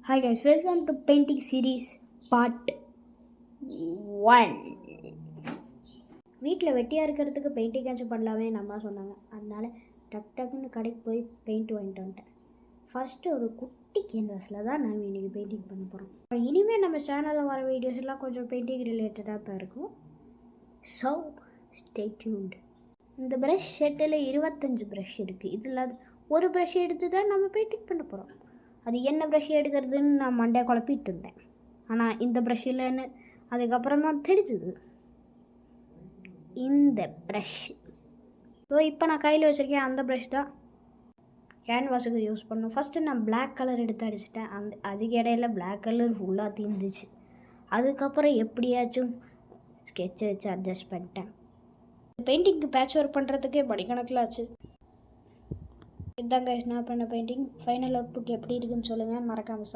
Hi guys, welcome to painting series part 1. வீட்டில் வெட்டியாக இருக்கிறதுக்கு பெயிண்டிங் ஆச்சும் பண்ணலாமே நம்ம சொன்னாங்க. அதனால டக்குன்னு கடைக்கு போய் பெயிண்ட் வாங்கிட்டு வந்துட்டேன். ஃபஸ்ட்டு ஒரு குட்டி கேன்வாஸில் தான் நான் இன்றைக்கி பெயிண்டிங் பண்ண போகிறோம். இனிமேல் நம்ம சேனலில் வர வீடியோஸ் எல்லாம் கொஞ்சம் பெயிண்டிங் ரிலேட்டடாக தான் இருக்கும். So stay tuned. இந்த ப்ரஷ் செட்டில் 25 ப்ரஷ் இருக்குது. இதில் ஒரு ப்ரஷ் எடுத்து தான் நம்ம பெயிண்டிங் பண்ண போகிறோம். அது என்ன ப்ரஷ் எடுக்கிறதுன்னு நான் மண்டே குழப்பிட்டு இருந்தேன். ஆனால் இந்த ப்ரஷ் இல்லைன்னு அதுக்கப்புறம் தான் தெரிஞ்சுது. இந்த ப்ரஷ் இப்போ நான் கையில் வச்சுருக்கேன். அந்த ப்ரஷ் தான் கேன்வாஸுக்கு யூஸ் பண்ணணும். ஃபஸ்ட்டு நான் பிளாக் கலர் எடுத்து அடிச்சிட்டேன். அதுக்கு இடையில பிளாக் கலர் ஃபுல்லாக தீர்ந்துச்சு. அதுக்கப்புறம் எப்படியாச்சும் ஸ்கெட்சை வச்சு அட்ஜஸ்ட் பண்ணிட்டேன். பெயிண்டிங்க்கு பேட்ச் ஒர்க் பண்ணுறதுக்கே மணிக்கணக்கில் ஆச்சு. இதுதான் கைஸ் நான் பண்ண பெயிண்டிங். ஃபைனல் அவுட்புட் எப்படி இருக்குன்னு சொல்லுங்கள். மறக்காமல்